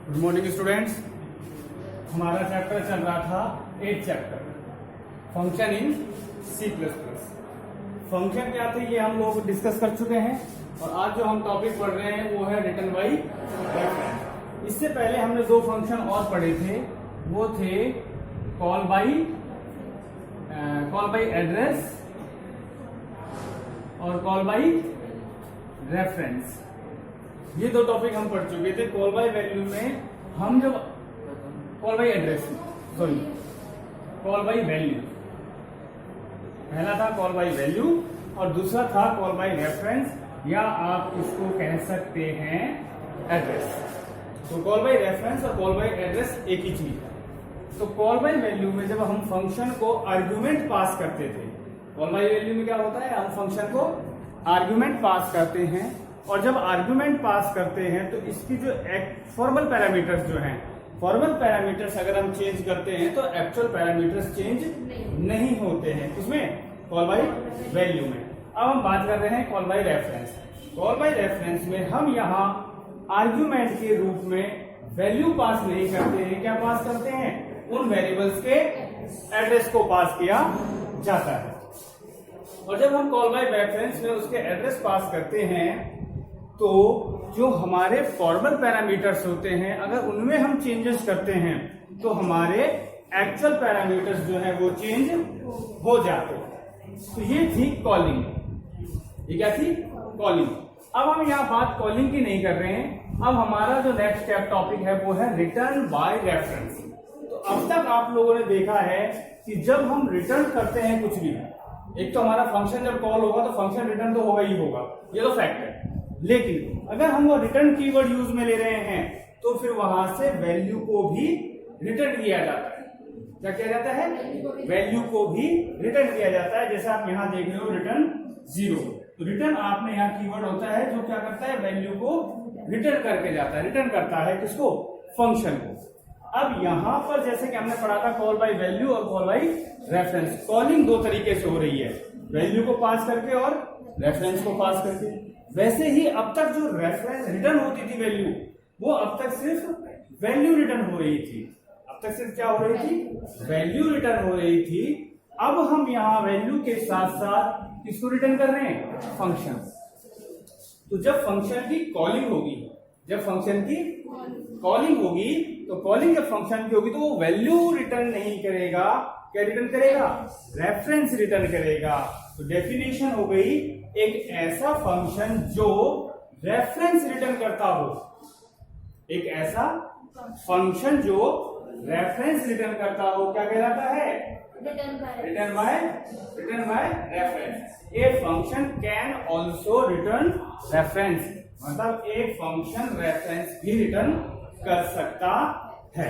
Good morning students. हमारा chapter चल रहा था 8th chapter function in C++। Function क्या थे ये हम लोग डिस्कस कर चुके हैं और आज जो हम टॉपिक पढ़ रहे हैं वो है रिटर्न बाई रेफरेंस। इससे पहले हमने दो फंक्शन और पढ़े थे, वो थे कॉल बाई एड्रेस और कॉल बाई रेफरेंस। ये दो टॉपिक हम पढ़ चुके थे। कॉल बाय वैल्यू में हम जब call by address call by value, पहला था कॉल बाय वैल्यू और दूसरा था कॉल बाय रेफरेंस, या आप इसको कह सकते हैं एड्रेस। तो कॉल बाय रेफरेंस और कॉल बाय एड्रेस एक ही चीज है। तो कॉल बाय वैल्यू में जब हम फंक्शन को आर्ग्यूमेंट पास करते थे, कॉल बाय वैल्यू में क्या होता है, हम फंक्शन को आर्ग्यूमेंट पास करते हैं और जब आर्गुमेंट पास करते हैं तो इसकी जो फॉर्मल पैरामीटर्स जो हैं, फॉर्मल पैरामीटर्स अगर हम चेंज करते हैं तो एक्चुअल पैरामीटर्स चेंज नहीं होते हैं। किसमें? कॉल बाय वैल्यू में। अब हम बात कर रहे हैं call by reference. Call by reference में हम यहाँ आर्ग्यूमेंट के रूप में वैल्यू पास नहीं करते हैं। क्या पास करते हैं? उन वेरिएबल्स के एड्रेस को पास किया जाता है। और जब हम कॉल बाय रेफरेंस में उसके एड्रेस पास करते हैं तो जो हमारे फॉर्मल पैरामीटर्स होते हैं, अगर उनमें हम चेंजेस करते हैं तो हमारे एक्चुअल पैरामीटर्स जो है वो चेंज हो जाते हैं। तो ये थी कॉलिंग। ये क्या थी? कॉलिंग। अब हम यहाँ बात कॉलिंग की नहीं कर रहे हैं। अब हमारा जो नेक्स्ट टॉपिक है वो है रिटर्न बाय रेफरेंस। तो अब तक आप लोगों ने देखा है कि जब हम रिटर्न करते हैं कुछ भी, एक तो हमारा फंक्शन जब कॉल होगा तो फंक्शन रिटर्न तो होगा ही होगा, ये तो फैक्ट है। लेकिन अगर हम वो रिटर्न कीवर्ड यूज में ले रहे हैं तो फिर वहां से वैल्यू को भी रिटर्न किया जाता है। क्या किया जाता है? वैल्यू को भी रिटर्न किया जाता है। जैसे आप यहां देख रहे हो रिटर्न 0, तो रिटर्न आपने यहाँ कीवर्ड होता है जो क्या करता है, वैल्यू को रिटर्न करके जाता है। रिटर्न करता है किसको? फंक्शन को। अब यहां पर जैसे कि हमने पढ़ा था कॉल बाय वैल्यू और कॉल बाय रेफरेंस, कॉलिंग दो तरीके से हो रही है, वैल्यू को पास करके और रेफरेंस को पास करके। वैसे ही अब तक जो रेफरेंस रिटर्न होती थी वैल्यू, वो अब तक सिर्फ वैल्यू रिटर्न हो रही थी। अब तक सिर्फ क्या हो रही थी? वैल्यू रिटर्न हो रही थी। अब हम यहाँ वैल्यू के साथ साथ किसको रिटर्न कर रहे हैं? फंक्शन। तो जब फंक्शन की कॉलिंग होगी, जब फंक्शन की कॉलिंग होगी तो कॉलिंग जब फंक्शन की होगी तो वो वैल्यू रिटर्न नहीं करेगा। क्या रिटर्न करेगा? रेफरेंस रिटर्न करेगा। तो डेफिनेशन हो गई, एक ऐसा फंक्शन जो रेफरेंस रिटर्न करता हो, एक ऐसा फंक्शन जो रेफरेंस रिटर्न करता हो, क्या कहलाता है? Return by reference. A function can also written reference, मतलब एक फंक्शन रेफरेंस भी रिटर्न कर सकता है।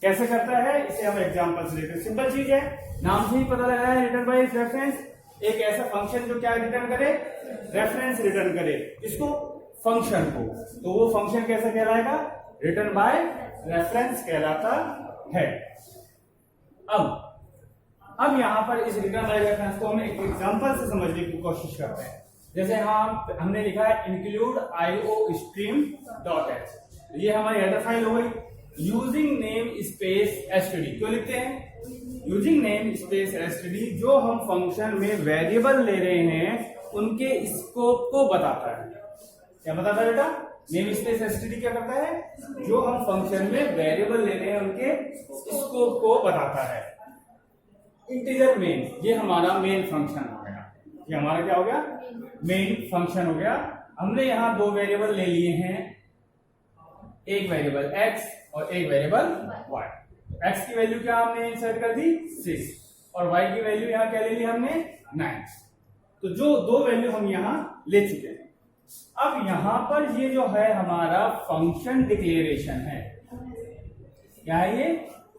कैसे करता है इसे हम एग्जांपल से देखते हैं। सिंपल चीज है, नाम से ही पता लगा है रिटर्न बाय रेफरेंस। एक ऐसा फंक्शन जो क्या रिटर्न करे? रेफरेंस रिटर्न करे। इसको? फंक्शन को। तो वो फंक्शन कैसा कहलाएगा? रिटर्न बाय रेफरेंस कहलाता है। अब यहां पर इस रिटर्न बाय रेफरेंस को हम एक एग्जांपल से समझने की कोशिश करते हैं। जैसे हमने लिखा है इंक्लूड iostream.h, ये हमारी हेडर फाइल हो गई। यूजिंग नेम स्पेस एसटीडी, क्यों लिखते हैं? यूजिंग नेम स्पेस एसटीडी जो हम फंक्शन में वेरिएबल ले रहे हैं उनके स्कोप को बताता है। क्या बताता है बेटा? नेम स्पेस एसटीडी क्या करता है? जो हम फंक्शन में वेरिएबल ले रहे हैं उनके स्कोप को बताता है। इंटीजर मेन, ये हमारा मेन फंक्शन हो गया। ये हमारा क्या हो गया? मेन फंक्शन हो गया। हमने यहाँ दो वेरिएबल ले लिए हैं, एक वेरिएबल x और एक वेरिएबल y। x की वैल्यू क्या हमने इंसर्ट कर दी? 6, और y की वैल्यू यहाँ क्या ले ली हमने? 9। तो जो दो वैल्यू हम यहाँ ले चुके हैं। अब यहाँ पर ये जो है हमारा फंक्शन डिक्लेरेशन है। क्या है ये?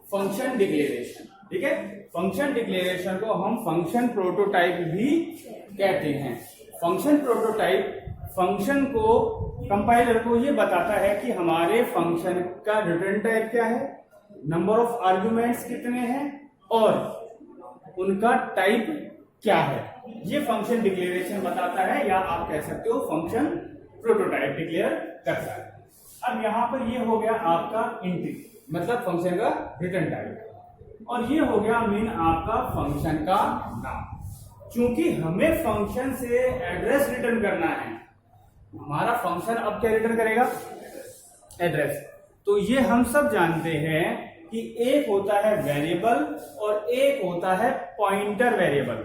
Function declaration. ठीक है, फंक्शन डिक्लेरेशन को हम फंक्शन प्रोटोटाइप भी कहते हैं। फंक्शन प्रोटोटाइप फंक्शन को, कंपाइलर को ये बताता है कि हमारे फंक्शन का रिटर्न टाइप क्या है, नंबर ऑफ आर्ग्यूमेंट्स कितने हैं और उनका टाइप क्या है। ये फंक्शन डिक्लेरेशन बताता है, या आप कह सकते हो फंक्शन प्रोटोटाइप डिक्लेयर करता है। अब यहाँ पर ये हो गया आपका इंट, मतलब फंक्शन का रिटर्न टाइप, और ये हो गया मीन आपका फंक्शन का नाम। क्योंकि हमें फंक्शन से एड्रेस रिटर्न करना है, हमारा फंक्शन अब क्या रिटर्न करेगा, एड्रेस। तो ये हम सब जानते हैं कि एक होता है वेरिएबल और एक होता है पॉइंटर वेरिएबल।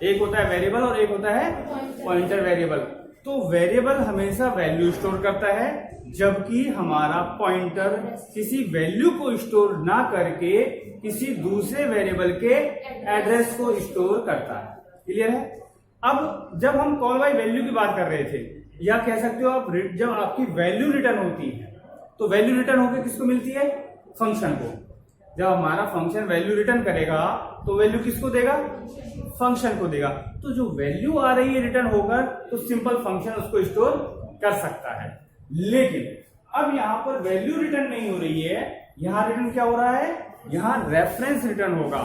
एक होता है वेरिएबल और एक होता है पॉइंटर वेरिएबल। तो वेरिएबल हमेशा वैल्यू स्टोर करता है, जबकि हमारा पॉइंटर किसी वैल्यू को स्टोर ना करके किसी दूसरे वेरिएबल के एड्रेस को स्टोर करता है। क्लियर है? अब जब हम कॉल बाय वैल्यू की बात कर रहे थे, या कह सकते हो आप, जब आपकी वैल्यू रिटर्न होती है तो वैल्यू रिटर्न होकर किसको मिलती है, फंक्शन को। जब हमारा फंक्शन वैल्यू रिटर्न करेगा तो वैल्यू किसको देगा, फंक्शन को देगा। तो जो वैल्यू आ रही है रिटर्न होकर, तो सिंपल फंक्शन उसको स्टोर कर सकता है। लेकिन अब यहां पर वैल्यू रिटर्न नहीं हो रही है, यहां रिटर्न क्या हो रहा है, यहां रेफरेंस रिटर्न होगा।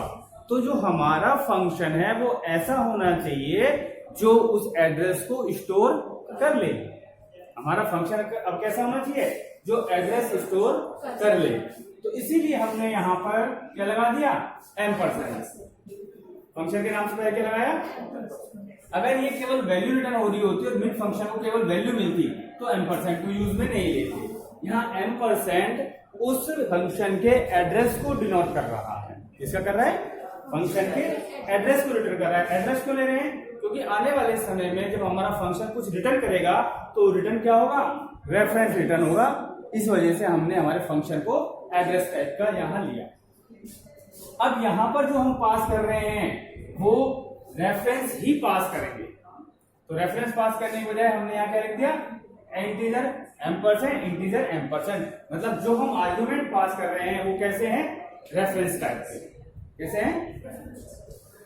तो जो हमारा फंक्शन है वो ऐसा होना चाहिए जो उस एड्रेस को स्टोर कर ले। हमारा फंक्शन अब कैसा होना चाहिए, जो एड्रेस स्टोर कर ले। तो इसीलिए हमने यहां पर क्या लगा दिया, एम्परसेंड। फंक्शन के नाम से पहले क्या लगाया। अगर ये केवल वैल्यू रिटर्न हो रही होती और मिड फंक्शन को केवल वैल्यू मिलती तो एम्परसेंड को यूज में नहीं लेते। यहाँ एम्परसेंड उस फंक्शन के एड्रेस को डिनोट कर रहा है। किसका कर रहा है, फंक्शन के एड्रेस को रिटर्न कर रहा है। एड्रेस क्यों ले रहे हैं, क्योंकि आने वाले समय में जब हमारा फंक्शन कुछ रिटर्न करेगा तो रिटर्न क्या होगा, रेफरेंस रिटर्न होगा। इस वजह से हमने हमारे फंक्शन को एड्रेस टाइप का यहां लिया। अब यहां पर जो हम पास कर रहे हैं वो रेफरेंस ही पास करेंगे। तो रेफरेंस पास करने की बजाय हमने यहां क्या लिख दिया, इंटीजर एम्परसेंड, इंटीजर एम्परसेंड। मतलब जो हम आर्गुमेंट पास कर रहे हैं वो कैसे हैं, रेफरेंस टाइप से। कैसे हैं,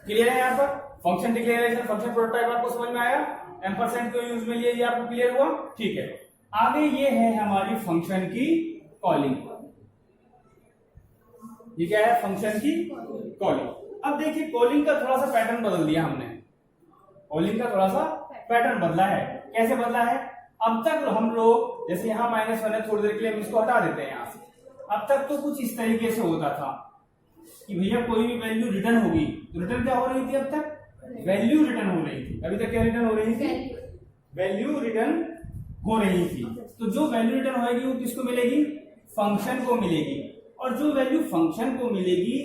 क्लियर है? यहाँ पर फंक्शन डिक्लेरेशन, फंक्शन प्रोटोटाइप आपको समझ में आया। एम्परसेंड को यूज में लिए, ये आपको क्लियर हुआ? ठीक है। आगे ये है हमारी फंक्शन की कॉलिंग। ये क्या है, फंक्शन की कॉलिंग। अब देखिए कॉलिंग का थोड़ा सा पैटर्न बदल दिया हमने। कॉलिंग का थोड़ा सा पैटर्न बदला है। कैसे बदला है, अब तक हम लोग जैसे यहाँ -1 है, थोड़ी देर के लिए हम इसको हटा देते हैं यहाँ से। अब तक तो कुछ इस तरीके से होता था कि भैया कोई भी वैल्यू रिटर्न होगी तो रिटर्न क्या हो रही थी, अब तक वैल्यू रिटर्न हो रही थी। अभी तक क्या रिटर्न हो रही थी, वैल्यू रिटर्न हो रही थी। तो जो वैल्यू रिटर्न होगी वो किसको मिलेगी, फंक्शन को मिलेगी। और जो वैल्यू फंक्शन को मिलेगी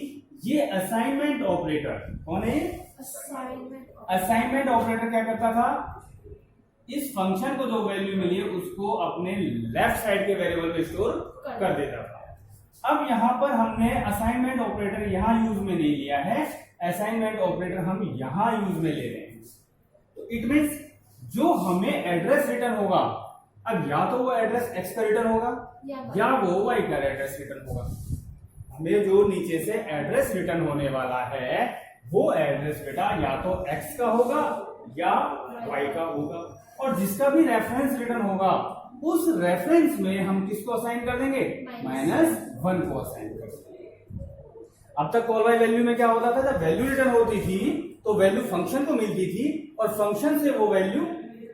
ये असाइनमेंट ऑपरेटर, कौन है, असाइनमेंट ऑपरेटर क्या करता था, इस फंक्शन को जो वैल्यू मिली है उसको अपने लेफ्ट साइड के वेरिएबल में स्टोर कर देता था। अब यहां पर हमने असाइनमेंट ऑपरेटर यहां यूज में नहीं लिया है, असाइनमेंट ऑपरेटर हम यहां यूज में ले रहे हैं। तो इट मींस जो हमें एड्रेस रिटर्न होगा, अब या तो वो एड्रेस एक्स का रिटर्न होगा या वो वाई का एड्रेस रिटर्न होगा। हमें जो नीचे से एड्रेस रिटर्न होने वाला है वो एड्रेस बेटा या तो एक्स का होगा या वाई का होगा। और जिसका भी रेफरेंस रिटर्न होगा उस रेफरेंस में हम किसको असाइन कर देंगे, -1 को असाइन कर देंगे। अब तक कॉल बाय वैल्यू में क्या होता था, जब वैल्यू रिटर्न होती थी तो वैल्यू फंक्शन को मिलती थी और फंक्शन से वो वैल्यू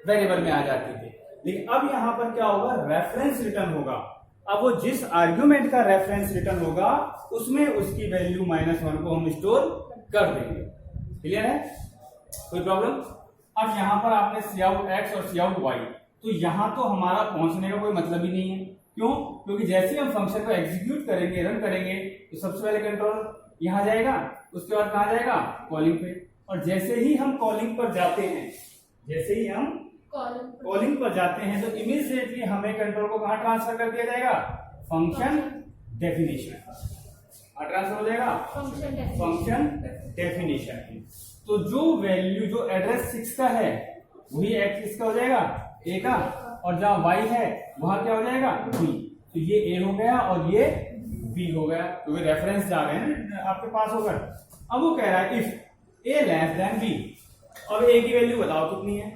वेरिएबल में आ जाती थी। लेकिन अब यहां पर क्या होगा, रेफरेंस रिटर्न होगा। अब वो जिस आर्ग्यूमेंट का रेफरेंस रिटर्न होगा उसमें उसकी वैल्यू -1 को हम स्टोर कर देंगे। क्लियर है, कोई प्रॉब्लम? अब यहां पर आपने सी आउट एक्स और सी आउट वाई, तो यहां तो हमारा पहुंचने का कोई मतलब ही नहीं है। क्यों? क्योंकि जैसे हम फंक्शन को एग्जीक्यूट करेंगे, रन करेंगे, तो सबसे पहले कंट्रोल यहां जाएगा, उसके बाद कहां जाएगा, कॉलिंग पे। और जैसे ही हम कॉलिंग पर जाते हैं, जैसे ही हम कॉलिंग पर जाते हैं तो इमीडिएटली हमें कंट्रोल को कहां ट्रांसफर कर दिया जाएगा, फंक्शन डेफिनेशन। ट्रांसफर हो जाएगा फंक्शन डेफिनेशन। तो जो वैल्यू जो एड्रेस 6 का है वही एक्स किसका हो जाएगा, ए का, और जहां वाई है वहां क्या हो जाएगा, बी। तो ये ए हो गया और ये बी हो गया, क्योंकि तो रेफरेंस जा रहे हैं आपके पास होकर। अब वो कह रहा है if A less than B. अब ए की वैल्यू बताओ कितनी है,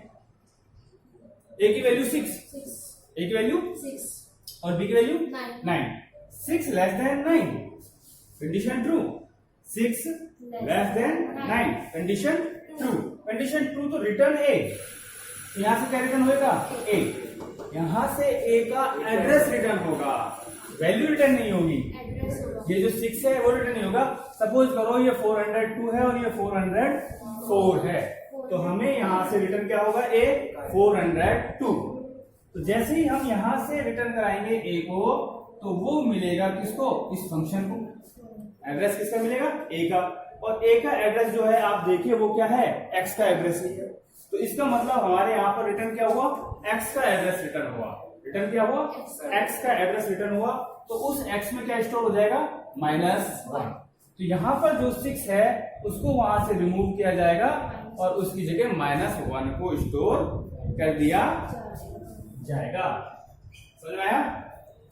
ए की वैल्यू 6, ए की वैल्यू 6 और बी की value 9। 6 less than 9, condition true. 6 less than 9, condition true. Condition true तो रिटर्न ए, यहां से क्या रिटर्न होगा, ए। यहां से ए का एड्रेस रिटर्न होगा, वैल्यू रिटर्न नहीं होगी। ये जो 6 है वो रिटर्न नहीं होगा। सपोज करो ये 402 है और ये 404 है, तो हमें यहां से रिटर्न क्या होगा, ए 402। तो जैसे ही हम यहां से रिटर्न कराएंगे ए को, तो वो मिलेगा किसको, इस फंक्शन को। एड्रेस किसका मिलेगा, ए का। और ए का एड्रेस जो है आप देखिए वो क्या है, एक्स का एड्रेस ही है। तो इसका मतलब हमारे यहाँ पर रिटर्न क्या हुआ, एक्स का एड्रेस रिटर्न हुआ। रिटर्न क्या हुआ, एक्स का एड्रेस रिटर्न हुआ। तो उस एक्स में क्या स्टोर हो जाएगा, -1। तो यहाँ पर जो 6 है उसको वहां से रिमूव किया जाएगा और उसकी जगह -1 को स्टोर कर दिया जाएगा। समझ में आया।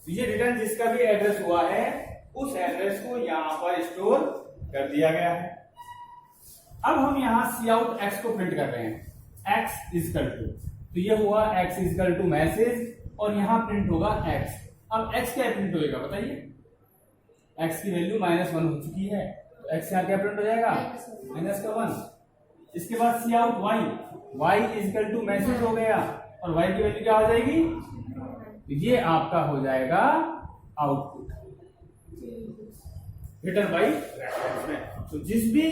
तो ये रिटर्न जिसका भी एड्रेस हुआ है उस एड्रेस को यहाँ पर स्टोर कर दिया गया है। अब हम यहाँ सी आउट एक्स को प्रिंट कर रहे हैं, एक्स इजकल टू, तो ये हुआ एक्स इजकल टू मैसेज और यहाँ प्रिंट होगा एक्स। अब एक्स क्या प्रिंट होगा बताइए, एक्स की वैल्यू -1 हो चुकी है, तो एक्स यहाँ क्या प्रिंट हो जाएगा, -1। इसके बाद C out Y, Y is equal to मैसेज हो गया और वाई की वैल्यू क्या हो जाएगी, तो ये आपका हो जाएगा आउटपुट रिटर्न बाई रेफरेंस में। तो जिस भी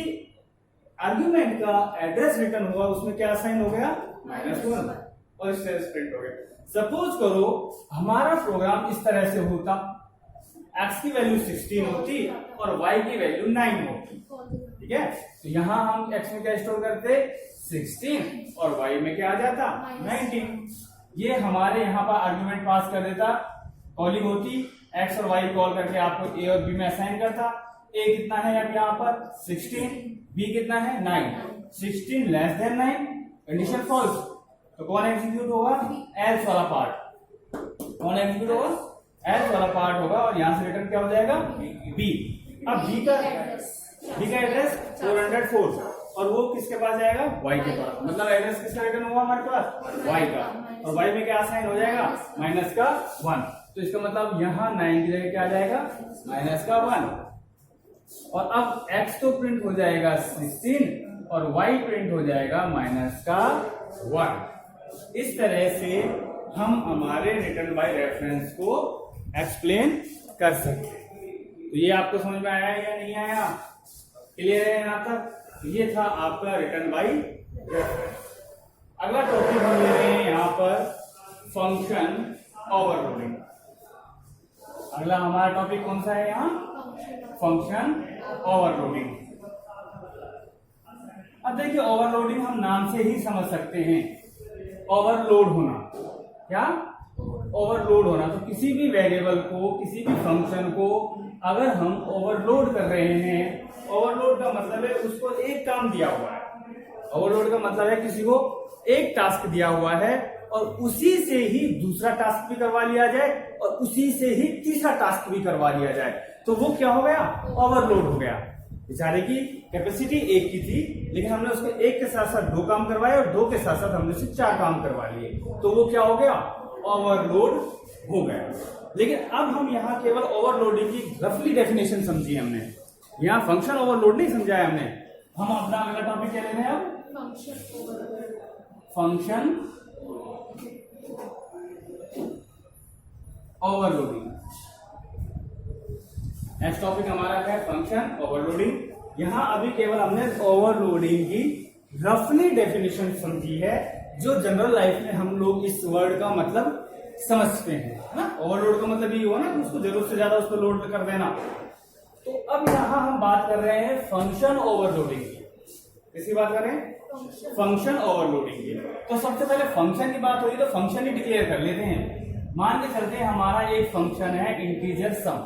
आर्ग्यूमेंट का एड्रेस रिटर्न हुआ उसमें क्या साइन हो गया, -1 और इस तरह से प्रिंट हो गया। सपोज करो हमारा प्रोग्राम इस तरह से होता, x की वैल्यू 16 होती और y की वैल्यू 9 होती, ठीक है। तो यहां हम x में क्या स्टोर करते, 16 और y में क्या आ जाता, 19। ये हमारे यहाँ पर आर्ग्यूमेंट पास कर देता, कॉलिंग होती, x और y कॉल करके आपको a और b में असाइन करता। a कितना है अब यहाँ पर 16, b कितना है 9, 16 लेस देन 9, कंडीशन फॉल्स। तो कौन एग्जीक्यूट होगा, एल्स वाला पार्ट, कौन एग्जीक्यूट होगा, एल्स वाला पार्ट होगा और यहां से रिटर्न क्या हो जाएगा, b। अब b का एड्रेस 404 और वो किसके पास जाएगा, y के पास। मतलब एड्रेस किसका रिटर्न हुआ हमारे पास, y का, और y में क्या साइन हो जाएगा, -1। तो इसका मतलब यहाँ 9 की जगह क्या आ जाएगा, -1। और अब x तो प्रिंट हो जाएगा 16 और y प्रिंट हो जाएगा -1। इस तरह से हम हमारे रिटर्न बाय रेफरेंस को एक्सप्लेन कर सकते हैं। तो ये आपको समझ में आया या नहीं आया, क्लियर है यहाँ तक। ये था आपका रिटर्न बाय रेफरेंस। अगला टॉपिक हम ले रहे हैं यहाँ पर फंक्शन ओवरलोडिंग। अगला हमारा टॉपिक कौन सा है यहाँ, फंक्शन ओवरलोडिंग। अब देखिए ओवरलोडिंग हम नाम से ही समझ सकते हैं, ओवरलोड होना। क्या, ओवरलोड होना। तो किसी भी वेरिएबल को, किसी भी फंक्शन को अगर हम ओवरलोड कर रहे हैं, ओवरलोड का मतलब है उसको एक काम दिया हुआ है। ओवरलोड का मतलब है किसी को एक टास्क दिया हुआ है और उसी से ही दूसरा टास्क भी करवा लिया जाए और उसी से ही तीसरा टास्क भी करवा लिया जाए, तो वो क्या हो गया, ओवरलोड हो गया। बेचारे की कैपेसिटी एक की थी लेकिन हमने उसको एक के साथ साथ 2 काम करवाए और 2 के साथ साथ हमने उससे 4 काम करवा लिए, तो वो क्या हो गया, ओवरलोड हो गया। लेकिन अब हम यहाँ केवल ओवरलोडिंग की रफली डेफिनेशन समझी हमने, यहाँ फंक्शन ओवरलोड नहीं समझा है हमने। हम अपना अगला टॉपिक क्या ले रहे हैं अब, फंक्शन ओवरलोडिंग। नेक्स्ट टॉपिक हमारा है फंक्शन ओवरलोडिंग। यहां अभी केवल हमने ओवरलोडिंग की रफली डेफिनेशन समझी है, जो जनरल लाइफ में हम लोग इस वर्ड का मतलब समझते हैं ना। ओवरलोड का मतलब ये हुआ ना कि उसको जरूरत से ज्यादा उसको लोड कर देना। तो अब यहां हम बात कर रहे हैं फंक्शन ओवरलोडिंग की। किसकी बात कर रहे हैं, फंक्शन ओवरलोडिंग की। तो सबसे पहले फंक्शन की बात हुई तो फंक्शन ही डिक्लेयर कर लेते हैं। मान के चलते हैं हमारा एक फंक्शन है इंटीजर सम,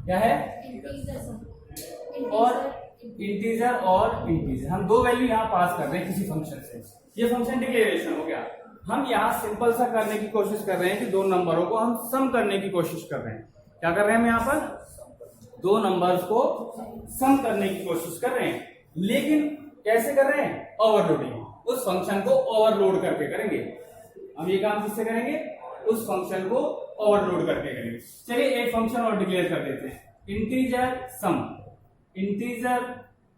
क्या है, और इंटीजर हम 2 वैल्यू यहाँ पास कर रहे हैं किसी फंक्शन से, ये फंक्शन डिक्लेरेशन हो गया। हम यहाँ सिंपल सा करने की कोशिश कर रहे हैं कि 2 नंबरों को हम सम करने की कोशिश कर रहे हैं। क्या कर रहे हैं हम यहाँ पर, 2 नंबर्स को सम करने की कोशिश कर रहे हैं, लेकिन कैसे कर रहे हैं, ओवरलोडिंग। उस फंक्शन को ओवरलोड करके करेंगे। हम ये काम किससे करेंगे, उस फंक्शन को ओवरलोड करके करेंगे। चलिए एक फंक्शन और डिक्लेयर कर देते हैं, इंटीजर सम,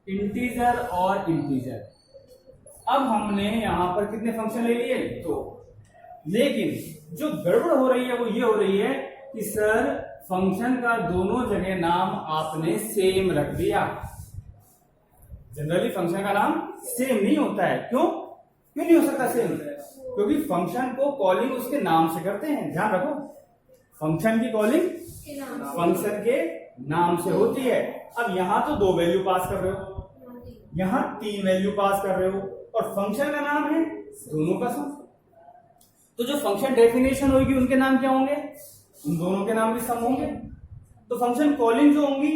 इंटीजर और इंटीजर। अब हमने यहां पर कितने फंक्शन ले लिए, तो लेकिन जो गड़बड़ हो रही है वो ये हो रही है कि सर फंक्शन का दोनों जगह नाम आपने सेम रख दिया। जनरली फंक्शन का नाम सेम नहीं होता है। क्यों नहीं हो सकता सेम? क्योंकि फंक्शन को कॉलिंग उसके नाम से करते हैं। ध्यान रखो, फंक्शन की कॉलिंग फंक्शन के नाम से होती है। अब यहां तो 2 वैल्यू पास कर रहे हो, यहां 3 वैल्यू पास कर रहे हो, और फंक्शन का नाम है दोनों का सम। तो जो फंक्शन डेफिनेशन होगी उनके नाम क्या होंगे? उन दोनों के नाम भी सम होंगे। तो फंक्शन कॉलिंग जो होंगी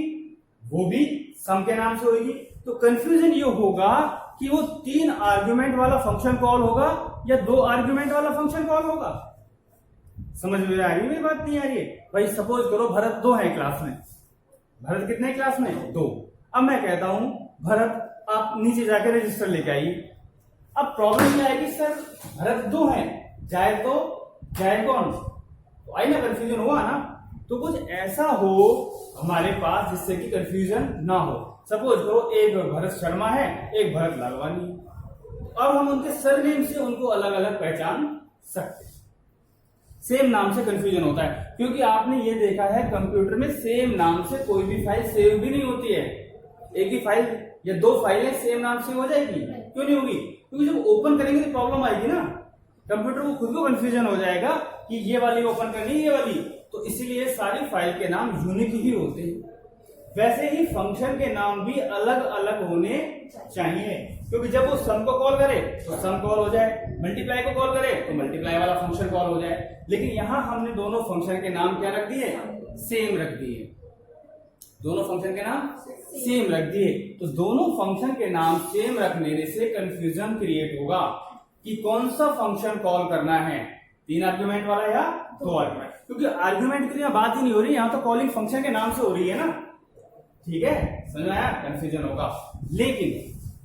वो भी सम के नाम से होगी। तो कंफ्यूजन ये होगा कि वो 3 आर्ग्यूमेंट वाला फंक्शन कॉल होगा या 2 आर्ग्यूमेंट वाला फंक्शन कॉल होगा। समझ में आ रही है? बात नहीं आ रही है? भाई सपोज करो भरत 2 है क्लास में। भरत कितने क्लास में? 2। अब मैं कहता हूं भरत आप नीचे जाकर रजिस्टर लेके आइए। अब प्रॉब्लम क्या है कि सर भरत 2 है, जाए तो जाए कौन? तो आई ना, कंफ्यूजन हुआ ना। तो कुछ ऐसा हो हमारे पास जिससे कि कंफ्यूजन ना हो। सपोज करो एक भरत शर्मा है, एक भरत लालवानी है। अब हम उनके सरनेम से उनको अलग अलग पहचान सकते हैं। सेम नाम से कंफ्यूजन होता है क्योंकि आपने ये देखा है कंप्यूटर में सेम नाम से कोई भी फाइल सेव भी नहीं होती है। एक ही फाइल या 2 फाइलें सेम नाम से हो जाएगी? क्यों नहीं होगी? क्योंकि जब ओपन करेंगे तो प्रॉब्लम आएगी ना। कंप्यूटर को खुद को कंफ्यूजन हो जाएगा कि ये वाली ओपन करनी है, ये वाली। तो इसीलिए सारी फाइल के नाम यूनिक ही होते हैं। वैसे ही फंक्शन के नाम भी अलग अलग होने चाहिए, क्योंकि जब वो सम को कॉल करे तो सम कॉल हो जाए, मल्टीप्लाई को कॉल करे तो मल्टीप्लाई वाला फंक्शन कॉल हो जाए। लेकिन यहां हमने दोनों फंक्शन के नाम क्या रख दिए? सेम रख दिए। दोनों फंक्शन के नाम सेम रख दिए। तो दोनों फंक्शन के नाम सेम रखने से कंफ्यूजन क्रिएट होगा कि कौन सा फंक्शन कॉल करना है, 3 आर्ग्यूमेंट वाला या 2 आर्ग्यूमेंट। क्योंकि आर्ग्यूमेंट की यहाँ बात ही नहीं हो रही, यहाँ तो कॉलिंग फंक्शन के नाम से हो रही है ना। ठीक है, समझ में आया? कंफ्यूजन होगा। लेकिन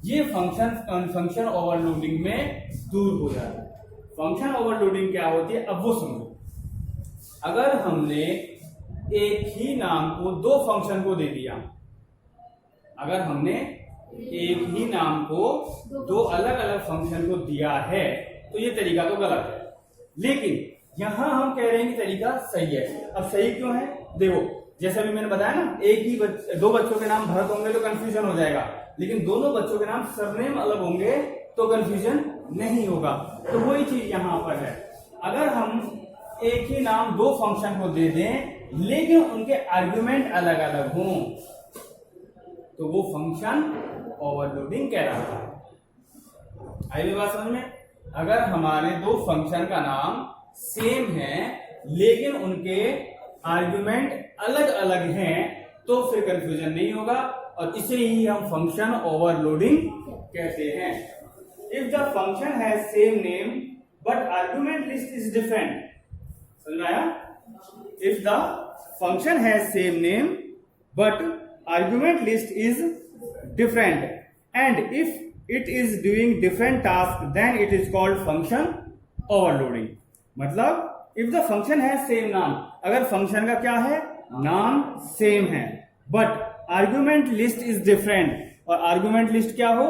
ये फंक्शन ओवरलोडिंग में दूर हो जाता है। फंक्शन ओवरलोडिंग क्या होती है अब वो समझो। अगर हमने एक ही नाम को 2 फंक्शन को दे दिया, अगर हमने एक ही नाम को 2 अलग अलग फंक्शन को दिया है तो ये तरीका तो गलत है। लेकिन यहां हम कह रहे हैं कि तरीका सही है। अब सही क्यों है? देखो, जैसा भी मैंने बताया ना, एक ही 2 बच्चों के नाम भरत होंगे तो कंफ्यूजन हो जाएगा, लेकिन दोनों बच्चों के नाम सरनेम अलग होंगे तो कंफ्यूजन नहीं होगा। तो वही चीज यहां पर है। अगर हम एक ही नाम 2 फंक्शन को दे दें लेकिन उनके आर्ग्यूमेंट अलग अलग हों तो वो फंक्शन ओवरलोडिंग कहलाता है। आई बात समझ में? अगर हमारे 2 फंक्शन का नाम सेम है लेकिन उनके आर्ग्यूमेंट अलग अलग हैं तो फिर कंफ्यूजन नहीं होगा, और इसे ही हम फंक्शन ओवरलोडिंग कहते हैं। If the function has same name but argument list is different, समझ में आया? If the function has same name but argument list is different and if it is doing different task then it is called function overloading। मतलब if the function has same नाम, अगर function का क्या है नाम सेम है but argument list is different, और argument list क्या हो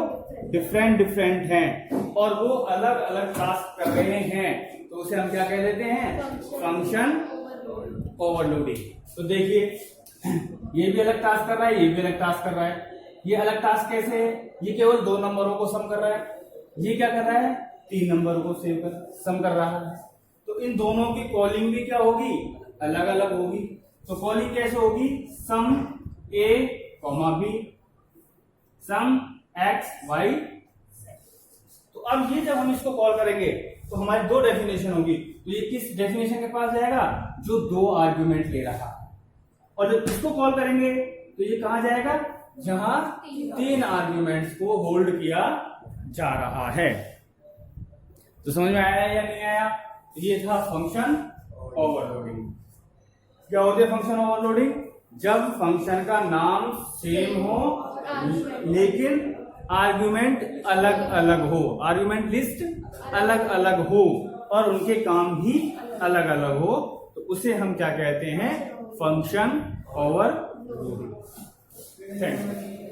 डिफरेंट है और वो अलग अलग टास्क कर रहे हैं तो उसे हम क्या कह देते हैं? Function overloading. तो देखिए ये भी अलग टास्क कर रहा है, ये भी अलग टास्क कर रहा है। ये अलग टास्क कैसे है? ये केवल 2 नंबरों को सम कर रहा है, ये क्या कर रहा है? 3 नंबरों को सम कर रहा है। तो इन दोनों की कॉलिंग भी क्या होगी? अलग अलग होगी। तो कॉलिंग कैसे होगी? सम ए कॉमा बी, सम एक्स वाई। तो अब ये जब हम इसको कॉल करेंगे तो हमारी 2 डेफिनेशन होगी। तो ये किस डेफिनेशन के पास जाएगा? जो 2 आर्ग्यूमेंट ले रहा। और जब इसको कॉल करेंगे तो ये कहां जाएगा? जहां 3 आर्ग्यूमेंट्स को होल्ड किया जा रहा है। तो समझ में आया या नहीं आया? ये था फंक्शन ओवरलोडिंग। क्या होती है फंक्शन ओवरलोडिंग? जब फंक्शन का नाम सेम हो लेकिन आर्ग्यूमेंट अलग अलग हो, आर्ग्यूमेंट लिस्ट अलग अलग हो और उनके काम भी अलग अलग हो, तो उसे हम क्या कहते हैं? Function overloading. Thank you.